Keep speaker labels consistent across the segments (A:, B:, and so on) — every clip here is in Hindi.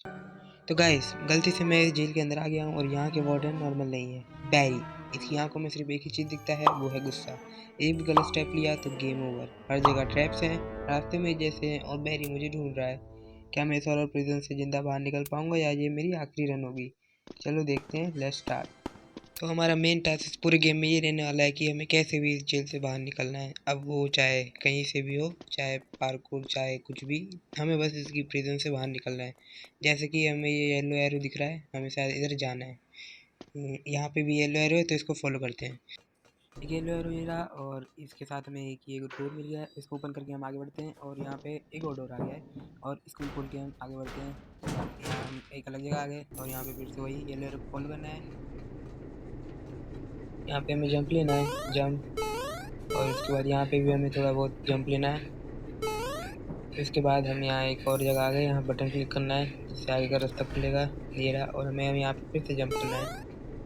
A: तो गाइस गलती से मैं इस जेल के अंदर आ गया हूँ और यहाँ के वार्डन नॉर्मल नहीं है, बैरी। इसकी आंखों में सिर्फ एक ही चीज़ दिखता है, वो है गुस्सा। एक भी गलत स्टेप लिया तो गेम ओवर। हर जगह ट्रैप्स हैं, रास्ते में जैसे हैं, और बैरी मुझे ढूंढ रहा है। क्या मैं इस हॉरर प्रिजन से जिंदा बाहर निकल पाऊंगा या ये मेरी आखिरी रन होगी? चलो देखते हैं, लेट्स स्टार्ट। तो हमारा मेन टास्क इस पूरे गेम में ये रहने वाला है कि हमें कैसे भी इस जेल से बाहर निकलना है। अब वो चाहे कहीं से भी हो, चाहे पार्कोर, चाहे कुछ भी, हमें बस इसकी प्रिजन से बाहर निकलना है। जैसे कि हमें ये येलो एरो दिख रहा है, हमें शायद इधर जाना है। यहाँ पे भी येलो एरो है तो इसको फॉलो करते हैं। एक येलो एरो ये रहा और इसके साथ हमें एक ये डोर मिल गया है, इसको ओपन करके हम आगे बढ़ते हैं। और यहाँ पे एक और डोर आ गया है और इसको भी खोल के हम आगे बढ़ते हैं। यहाँ हम एक अलग जगह आ गए और यहाँ पे फिर से वही येलो एरो को फॉलो करना है। यहाँ पे हमें जंप लेना है, जंप। और उसके बाद यहाँ पे भी हमें थोड़ा बहुत जंप लेना है। इसके बाद हम यहाँ एक और जगह आ गए, यहाँ बटन क्लिक करना है जिससे आगे का रास्ता खुलेगा। ये रहा, और हमें हम यहाँ पे फिर से जंप करना है,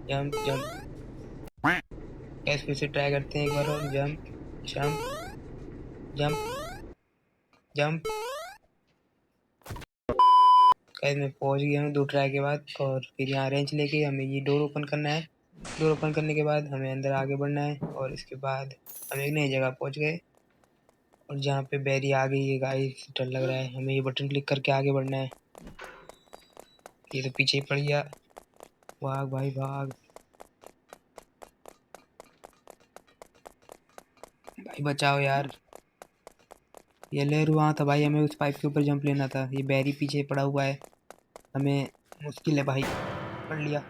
A: जंप जंप। गैस फिर से ट्राई करते हैं एक बार और, jump jump jump jump. Gas मैं पहुँच गया हूँ 2 ट्राई के बाद। और फिर यहाँ रेंच लेके हमें ये डोर ओपन करना है। डोर ओपन करने के बाद हमें अंदर आगे बढ़ना है और इसके बाद हम एक नई जगह पहुँच गए और जहाँ पे बैरी आ गई है। गाइस डर लग रहा है, हमें ये बटन क्लिक करके आगे बढ़ना है। ये तो पीछे ही पड़ गया, भाग भाई भाग। भाई बचाओ यार, ये लहर वहाँ था भाई, हमें उस पाइप के ऊपर जंप लेना था। ये बैरी पीछे पड़ा हुआ है, हमें मुश्किल है भाई। पढ़ लिया।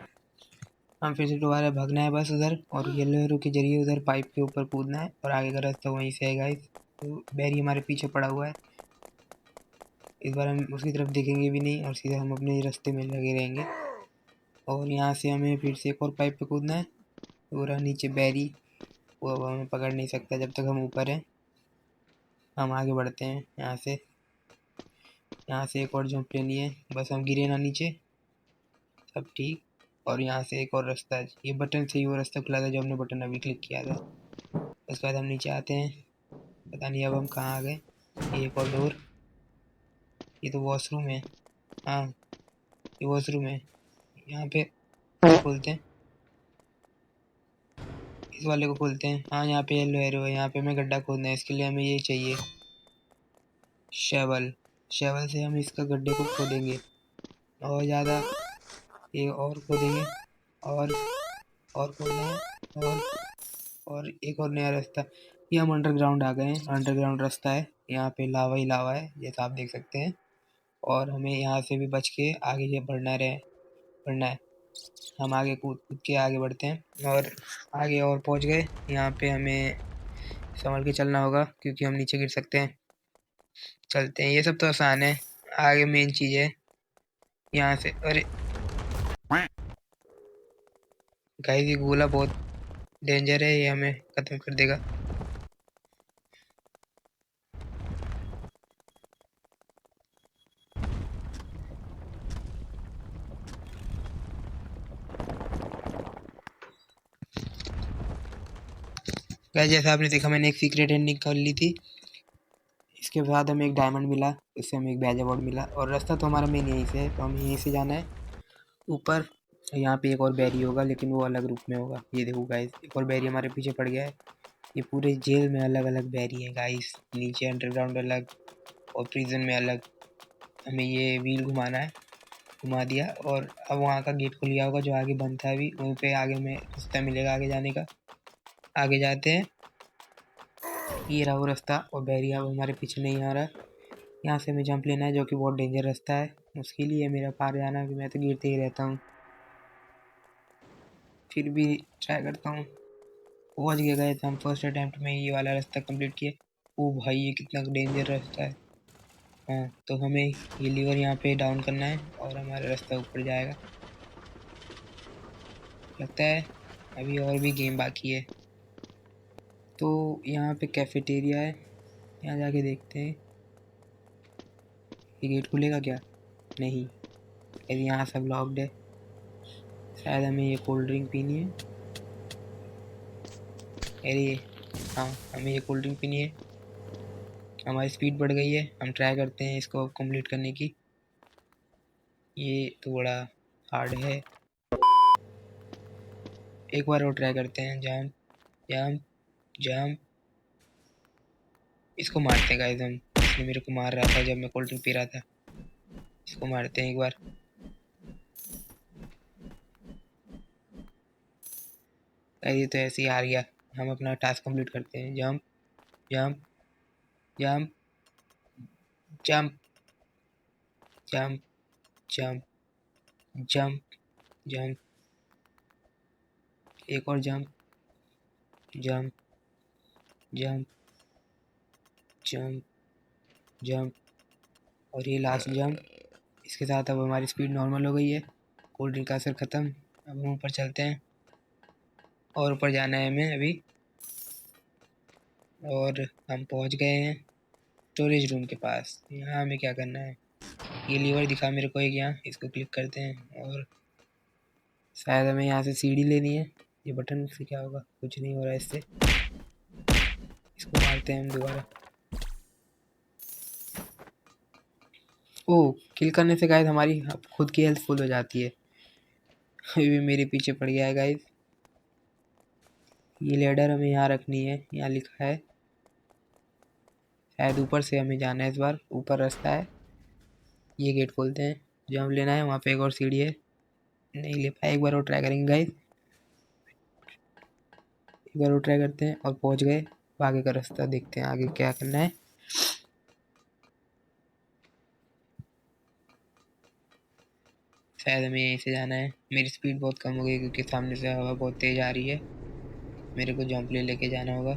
A: हम फिर से दोबारा भागना है बस उधर, और ये लहरों के जरिए उधर पाइप के ऊपर कूदना है और आगे का रास्ता वहीं से है गाइस। तो बैरी हमारे पीछे पड़ा हुआ है, इस बार हम उसकी तरफ देखेंगे भी नहीं और सीधा हम अपने रास्ते में लगे रहेंगे। और यहाँ से हमें फिर से एक और पाइप पे कूदना है। वो रहा नीचे बैरी, वो अब हमें पकड़ नहीं सकता जब तक हम ऊपर हैं। हम आगे बढ़ते हैं यहाँ से। यहाँ से एक और जंप लेनी है, बस हम गिरे ना नीचे, सब ठीक। और यहाँ से एक और रास्ता है, ये बटन से ही वो रास्ता खुला था जो हमने बटन अभी क्लिक किया था। उसके बाद हम नीचे आते हैं, पता नहीं अब हम कहाँ आ गए। ये एक और डोर, ये तो वॉशरूम है। हाँ, ये वॉशरूम है। यहाँ पे खोलते हैं, इस वाले को खोलते हैं। हाँ, यहाँ पे येलो एरो है, यहाँ पे हमें गड्ढा खोदना है। इसके लिए हमें ये चाहिए, शैवल। शैवल से हम इसका गड्ढे को खोदेंगे और ज़्यादा, ये और खोदेंगे और खोदना है। और एक और नया रास्ता। ये हम अंडरग्राउंड आ गए हैं, अंडरग्राउंड रास्ता है। यहाँ पे लावा ही लावा है जैसा आप देख सकते हैं। और हमें यहाँ से भी बच के आगे ये बढ़ना है। हम आगे कूद कूद के आगे बढ़ते हैं और आगे और पहुँच गए। यहाँ पे हमें संभल के चलना होगा क्योंकि हम नीचे गिर सकते हैं। चलते हैं, ये सब तो आसान है, आगे मेन चीज़ है यहाँ से। अरे गाइस, ये गोला बहुत डेंजर है, ये हमें खत्म कर देगा। गाइस जैसा आपने देखा, मैंने एक सीक्रेट एंडिंग कर ली थी। इसके बाद हमें एक डायमंड मिला, इससे हमें एक बैज अवार्ड मिला। और रास्ता तो हमारा मेन यहीं से है, तो हम यहीं से जाना है ऊपर। यहाँ पे एक और बैरी होगा लेकिन वो अलग रूप में होगा। ये देखो गाइस, एक और बैरी हमारे पीछे पड़ गया है। ये पूरे जेल में अलग अलग बैरी है गाइस, नीचे अंडरग्राउंड अलग और प्रिजन में अलग। हमें ये व्हील घुमाना है, घुमा दिया और अब वहाँ का गेट खुल गया होगा जो आगे बंद था अभी, वहीं पे आगे में रास्ता मिलेगा आगे जाने का। आगे जाते हैं, ये रहा वो रास्ता, और बैरी अब हमारे पीछे नहीं आ रहा। यहाँ से हमें जंप लेना है जो कि बहुत डेंजर रास्ता है, मुश्किल ही है मेरा पार जाना कि मैं तो गिरते ही रहता हूँ। फिर भी ट्राई करता हूँ। पहुँच गए थे हम फर्स्ट अटैम्प्ट में, ये वाला रास्ता कंप्लीट किए। ओ भाई, ये कितना डेंजर रास्ता है। हाँ, तो हमें ये लीवर यहाँ पे डाउन करना है और हमारा रास्ता ऊपर जाएगा। लगता है अभी और भी गेम बाकी है। तो यहाँ पे कैफेटेरिया है, यहाँ जाके देखते हैं। ये गेट खुलेगा क्या? नहीं, यदि यहाँ सब लॉक्ड है। शायद हमें ये कोल्ड ड्रिंक पीनी है। अरे हाँ, हमें ये कोल्ड ड्रिंक पीनी है। हमारी स्पीड बढ़ गई है, हम ट्राई करते हैं इसको कंप्लीट करने की। ये थोड़ा हार्ड है। एक बार और ट्राई करते हैं। Jump jump jump. इसको मारते हैं गाइस हम। इसने मेरे को मार रहा था जब मैं कोल्ड ड्रिंक पी रहा था। इसको मारते हैं एक बार। ये तो ऐसे ही हार गया। हम अपना टास्क कंप्लीट करते हैं। Jump jump jump jump jump jump jump jump. एक और jump jump jump jump jump. और ये लास्ट जंप। इसके साथ अब हमारी स्पीड नॉर्मल हो गई है। कोल्ड ड्रिंक का असर ख़त्म। अब हम ऊपर चलते हैं और ऊपर जाना है हमें अभी। और हम पहुंच गए हैं स्टोरेज रूम के पास। यहाँ हमें क्या करना है, ये लीवर दिखा मेरे को एक यहाँ, इसको क्लिक करते हैं और शायद हमें यहाँ से सीढ़ी लेनी है। ये बटन से क्या होगा, कुछ नहीं हो रहा है इससे। इसको मारते हैं हम दोबारा। ओह, किल करने से गाइस हमारी खुद की हेल्थ फुल हो जाती है। अभी भी मेरे पीछे पड़ गया है गाइस। ये लेडर हमें यहाँ रखनी है, यहाँ लिखा है। शायद ऊपर से हमें जाना है इस बार, ऊपर रास्ता है। ये गेट खोलते हैं, जंप लेना है। वहाँ पे एक और सीढ़ी है, नहीं ले पाए। एक बार और ट्राई करेंगे गाइस। एक बार और ट्राई करते हैं और पहुँच गए। आगे का रास्ता देखते हैं, आगे क्या करना है। शायद हमें यहीं से जाना है। मेरी स्पीड बहुत कम हो गई क्योंकि सामने से हवा बहुत तेज़ आ रही है। मेरे को जंप ले लेके जाना होगा।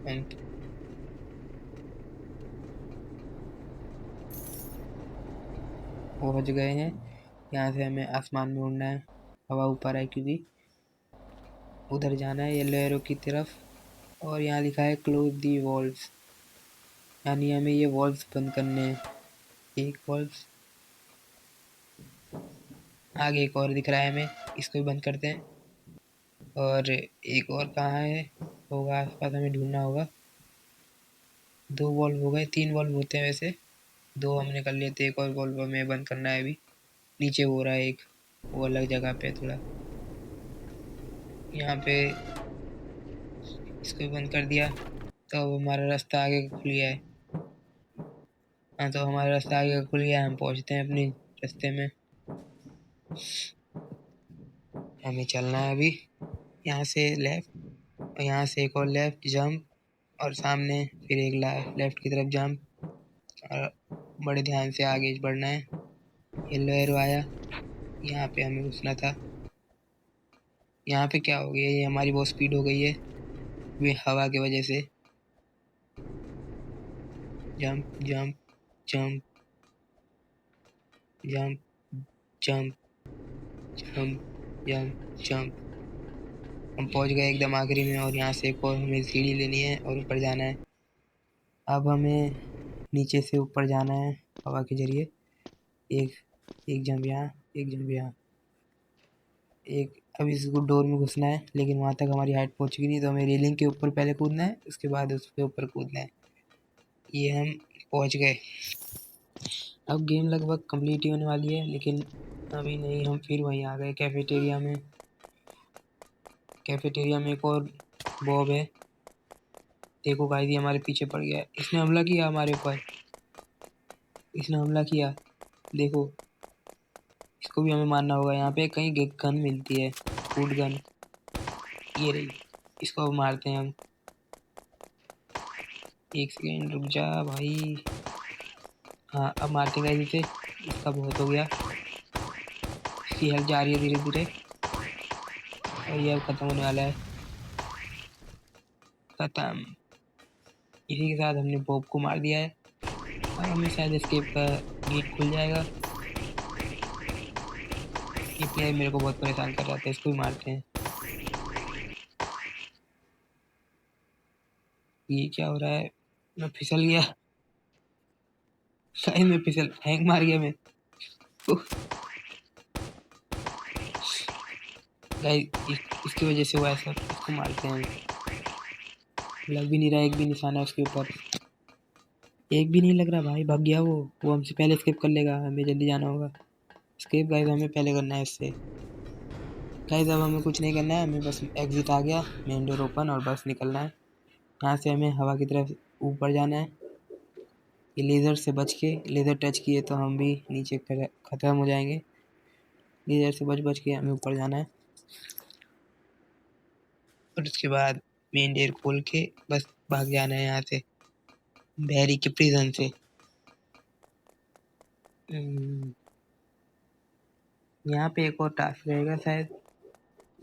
A: हम पहुँच गए हैं। यहाँ से हमें आसमान में उड़ना है। हवा ऊपर है क्योंकि उधर जाना है, येलो एरो की तरफ। और यहाँ लिखा है क्लोज दी वॉल्स, यानी हमें ये वॉल्स बंद करने हैं। एक वॉल्स, आगे एक और दिख रहा है हमें, इसको भी बंद करते हैं। और एक और कहाँ है, होगा आसपास, हमें ढूंढना होगा। 2 वॉल्व हो गए, 3 वॉल्व होते हैं वैसे। 2 हमने कर लिए थे, एक और वॉल्व हमें बंद करना है अभी। नीचे हो रहा है एक, वो अलग जगह पे थोड़ा। यहाँ पे इसको भी बंद कर दिया, तो अब हमारा रास्ता आगे का खुल गया है। हाँ, तो हमारा रास्ता आगे का खुल गया है। हम पहुँचते हैं अपने रास्ते में। हमें चलना है अभी यहाँ से लेफ्ट, और यहाँ से एक और लेफ्ट जंप, और सामने फिर एक लेफ्ट की तरफ जंप। और बड़े ध्यान से आगे बढ़ना है। येलो एरो आया, यहाँ पे हमें घुसना था। यहाँ पे क्या हो गया, ये हमारी बहुत स्पीड हो गई है वे हवा की वजह से। Jump jump jump jump jump jump jump jump. हम पहुँच गए एकदम आखिरी में, और यहाँ से एक और हमें सीढ़ी लेनी है और ऊपर जाना है। अब हमें नीचे से ऊपर जाना है हवा के जरिए। एक एक जंप यहाँ, एक जंप यहाँ, एक। अब इसको डोर में घुसना है, लेकिन वहाँ तक हमारी हाइट पहुँच चुकी नहीं, तो हमें रेलिंग के ऊपर पहले कूदना है, उसके बाद उसके ऊपर कूदना है। ये हम पहुँच गए। अब गेम लगभग कंप्लीट ही होने वाली है, लेकिन अभी नहीं। हम फिर वहीं आ गए कैफेटेरिया में। कैफेटेरिया में एक और बॉब है। देखो गाइस, ये हमारे पीछे पड़ गया है। इसने हमला किया हमारे ऊपर, इसने हमला किया। देखो, इसको भी हमें मारना होगा। यहाँ पे कहीं गन मिलती है, फूड गन। ये रही, इसको अब मारते हैं हम। एक सेकेंड रुक जा भाई। हाँ, अब मारते हैं इसे। इसका बहुत हो गया, इसकी हेल्थ जा रही है धीरे धीरे, और ये अब ख़त्म होने वाला है। ख़त्म। इसी के साथ हमने बॉब को मार दिया है। अब हमें शायद एस्केप का गेट खुल जाएगा। ये प्लेयर मेरे को बहुत परेशान कर रहा था, इसको भी मारते हैं। ये क्या हो रहा है, मैं फिसल गया। शायद मैं फिसल, हैंग मार गया मैं। गाइस, इसकी वजह से हुआ है सब। इसको मारते हैं। लग भी नहीं रहा, एक भी निशाना है उसके ऊपर, एक भी नहीं लग रहा भाई। भाग गया वो हमसे पहले स्किप कर लेगा। हमें जल्दी जाना होगा। स्केप गाइस हमें पहले करना है इससे। गाइस अब हमें कुछ नहीं करना है, हमें बस एग्जिट आ गया, मेन डोर ओपन और बस निकलना है। यहाँ से हमें हवा की तरफ ऊपर जाना है। ये लेज़र से बच के, लेज़र टच किए तो हम भी नीचे ख़त्म हो जाएंगे। लेज़र से बच के हमें ऊपर जाना है और उसके बाद मेन डोर खोल के बस भाग जाना है यहाँ से, बैरी के प्रिजन से। यहाँ पे एक और टास्क रहेगा शायद,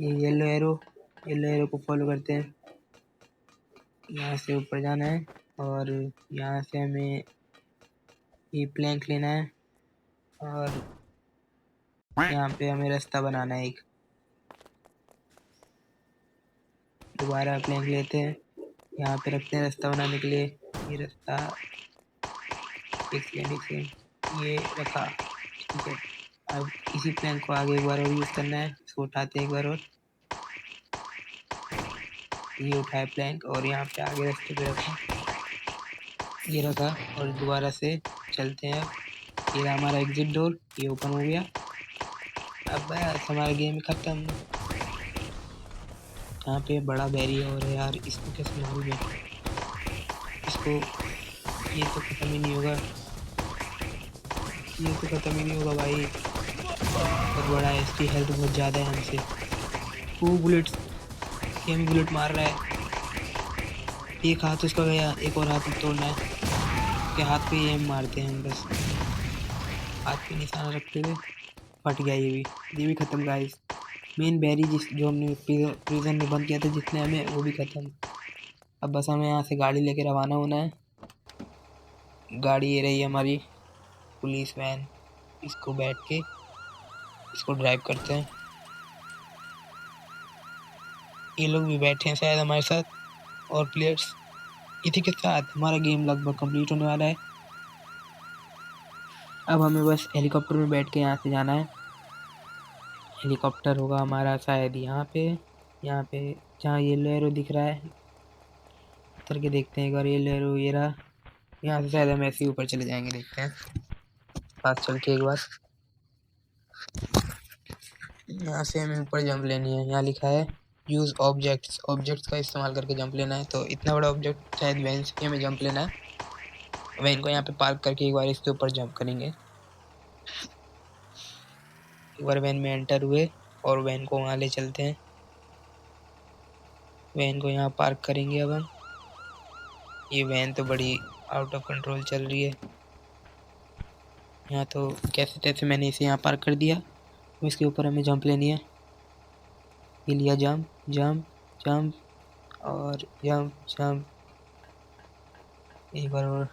A: ये येलो एरो को फॉलो करते हैं। यहाँ से ऊपर जाना है और यहाँ से हमें ये प्लैंक लेना है और यहाँ पे हमें रास्ता बनाना है एक। दोबारा प्लैंक लेते हैं, यहाँ पे रखते हैं रास्ता बनाने के लिए। ये रास्ता एक सेकेंड ये रखा, ठीक है। अब इसी प्लैंक को आगे एक बार और यूज़ करना है, इसको उठाते हैं एक बार और, ये उठाए प्लैंक और यहाँ पे आगे रास्ते पे रखा, ये रखा और दोबारा से चलते हैं। ये रहा हमारा एग्जिट डोर, ये ओपन हो गया। अब बस हमारा गेम खत्म। यहाँ पे बड़ा बैरी और है यार, इसको कैसे मारूं मैं? इसको, ये तो खत्म ही नहीं होगा, ये तो खत्म ही नहीं होगा भाई। बहुत बड़ा है, इसकी हेल्थ बहुत ज़्यादा है हमसे। वो बुलेट्स, ये हमें बुलेट मार रहा है। एक हाथ उसका गया, एक और हाथ तोड़ना है। उसके हाथ पे ये मारते हैं हम बस, हाथ पे निशाना रखते हुए। फट गया ये भी खत्म गाइस। मेन बैरी जो हमने प्रिजन में बंद किया था जितने हमें, वो भी खत्म। अब बस हमें यहाँ से गाड़ी लेके रवाना होना है। गाड़ी ये रही हमारी पुलिस वैन, इसको बैठ के इसको ड्राइव करते हैं। ये लोग भी बैठे हैं शायद हमारे साथ और प्लेयर्स। इसी के साथ हमारा गेम लगभग कंप्लीट होने वाला है। अब हमें बस हेलीकॉप्टर में बैठ के यहाँ से जाना है। हेलीकॉप्टर होगा हमारा शायद यहाँ पे जहाँ येलो एरो दिख रहा है। उतर के देखते हैं एक बार, येलो एरो ये रहा। यहाँ से शायद हम ऐसे ही ऊपर चले जाएंगे, देखते हैं पास चल के एक बार। यहाँ से हमें ऊपर जंप लेनी है। यहाँ लिखा है यूज़ ऑब्जेक्ट्स का इस्तेमाल करके जंप लेना है। तो इतना बड़ा ऑब्जेक्ट शायद वैन से हमें जंप लेना है। वैन को यहाँ पे पार्क करके एक बार इसके ऊपर जंप करेंगे। एक बार वैन में एंटर हुए और वैन को वहाँ ले चलते हैं। वैन को यहाँ पार्क करेंगे अब हम। ये वैन तो बड़ी आउट ऑफ कंट्रोल चल रही है। यहाँ तो कैसे तैसे मैंने इसे यहाँ पार्क कर दिया। इसके ऊपर हमें जंप लेनी है। ये लिया जंप जंप जंप और जंप जंप, एक बार और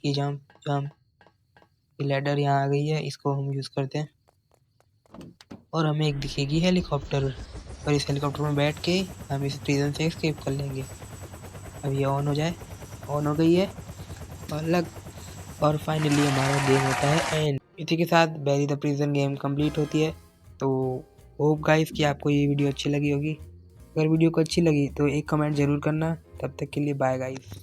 A: ये जंप जंप। ये लैडर यहाँ आ गई है, इसको हम यूज़ करते हैं और हमें एक दिखेगी हेलीकॉप्टर, और इस हेलीकॉप्टर में बैठ के हम इस प्रिजन से एस्केप कर लेंगे। अब ये ऑन हो जाए, ऑन हो गई है और फाइनली हमारा गेम होता है एंड। इसी के साथ बैरी द प्रिजन गेम कंप्लीट होती है। तो होप गाइस कि आपको ये वीडियो अच्छी लगी होगी। अगर वीडियो को अच्छी लगी तो एक कमेंट ज़रूर करना। तब तक के लिए बाय गाइस।